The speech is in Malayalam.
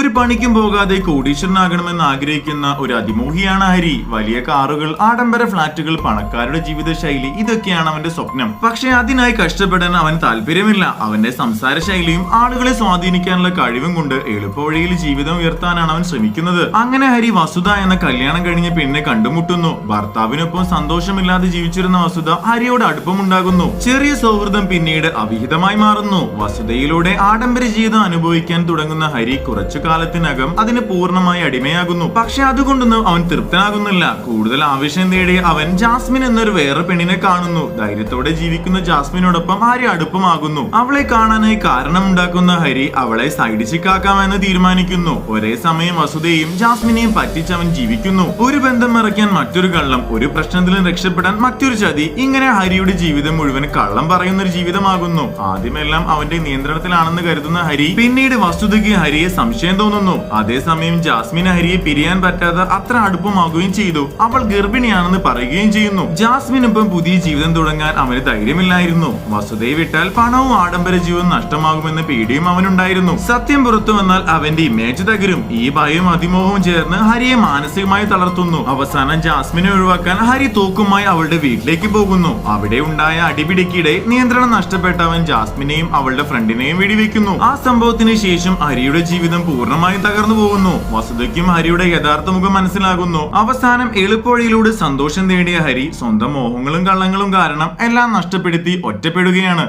ഒരു പണിക്കും പോകാതെ കോടീശ്വരനാകണമെന്ന് ആഗ്രഹിക്കുന്ന ഒരു അതിമോഹിയാണ് ഹരി. വലിയ കാറുകൾ, ആഡംബര ഫ്ളാറ്റുകൾ, പണക്കാരുടെ ജീവിത ശൈലി, ഇതൊക്കെയാണ് അവന്റെ സ്വപ്നം. പക്ഷെ അതിനായി കഷ്ടപ്പെടാൻ അവൻ താല്പര്യമില്ല. അവന്റെ സംസാര ശൈലിയും ആളുകളെ സ്വാധീനിക്കാനുള്ള കഴിവും കൊണ്ട് എളുപ്പവഴിയിൽ ജീവിതം ഉയർത്താനാണ് അവൻ ശ്രമിക്കുന്നത്. അങ്ങനെ ഹരി വസുധ എന്ന കല്യാണം കഴിഞ്ഞ പെണ്ണിനെ കണ്ടുമുട്ടുന്നു. ഭർത്താവിനൊപ്പം സന്തോഷമില്ലാതെ ജീവിച്ചിരുന്ന വസുധ ഹരിയോട് അടുപ്പമുണ്ടാകുന്നു. ചെറിയ സൗഹൃദം പിന്നീട് അവിഹിതമായി മാറുന്നു. വസുധയിലൂടെ ആഡംബര ജീവിതം അനുഭവിക്കാൻ തുടങ്ങുന്ന ഹരി കുറച്ചു കാലത്തിനകം അതിന് പൂർണ്ണമായി അടിമയാകുന്നു. പക്ഷെ അതുകൊണ്ടൊന്നും അവൻ തൃപ്തനാകുന്നില്ല. കൂടുതൽ ആവേശം തേടി അവൻ ജാസ്മിൻ എന്നൊരു വേറെ പെണ്ണിനെ കാണുന്നു. ധൈര്യത്തോടെ ജീവിക്കുന്ന ജാസ്മിനോടൊപ്പം ഹരി അടുപ്പമാകുന്നു. അവളെ കാണാനായി കാരണമുണ്ടാക്കുന്ന ഹരി അവളെ സൈഡ് ചിക്കാക്കാമെന്ന് തീരുമാനിക്കുന്നു. ഒരേ സമയം വസുധയും ജാസ്മിനെയും പറ്റിച്ചവൻ ജീവിക്കുന്നു. ഒരു ബന്ധം മറയ്ക്കാൻ മറ്റൊരു കള്ളം, ഒരു പ്രശ്നത്തിലും രക്ഷപ്പെടാൻ മറ്റൊരു ചതി. ഇങ്ങനെ ഹരിയുടെ ജീവിതം മുഴുവൻ കള്ളം പറയുന്ന ഒരു ജീവിതമാകുന്നു. ആദ്യമെല്ലാം അവന്റെ നിയന്ത്രണത്തിലാണെന്ന് കരുതുന്ന ഹരി പിന്നീട് വസ്തുതയ്ക്ക് ഹരിയെ സംശയം തോന്നുന്നു. അതേസമയം ജാസ്മിന് ഹരിയെ പിരിയാൻ പറ്റാതെ അത്ര അടുപ്പമാകുകയും ചെയ്തു. അവൾ ഗർഭിണിയാണെന്ന് പറയുകയും ചെയ്യുന്നു. ജാസ്മിനൊപ്പം പുതിയ ജീവിതം തുടങ്ങാൻ അവന് ധൈര്യമില്ലായിരുന്നു. വസുധയെ വിട്ടാൽ പണവും ആഡംബര ജീവിതം നഷ്ടമാകുമെന്ന പേടിയും അവനുണ്ടായിരുന്നു. സത്യം പുറത്തു വന്നാൽ അവന്റെ ഇമേജ് തകരും. ഈ ഭയവും അതിമോഹവും ചേർന്ന് ഹരിയെ മാനസികമായി തളർത്തുന്നു. അവസാനം ജാസ്മിനെ ഒഴിവാക്കാൻ ഹരി തോക്കുമായി അവളുടെ വീട്ടിലേക്ക് പോകുന്നു. അവിടെ ഉണ്ടായ അടിപിടിക്കിടെ നിയന്ത്രണം നഷ്ടപ്പെട്ട അവൻ ജാസ്മിനെയും അവളുടെ ഫ്രണ്ടിനെയും വെടിവെക്കുന്നു. ആ സംഭവത്തിന് ശേഷം ഹരിയുടെ ജീവിതം പൂർണ്ണമായും തകർന്നു പോകുന്നു. വസുധയ്ക്കും ഹരിയുടെ യഥാർത്ഥ മുഖം മനസ്സിലാകുന്നു. അവസാനം എളുപ്പവഴിയിലൂടെ സന്തോഷം നേടിയ ഹരി സ്വന്തം മോഹങ്ങളും കള്ളങ്ങളും കാരണം എല്ലാം നഷ്ടപ്പെടുത്തി ഒറ്റപ്പെടുകയാണ്.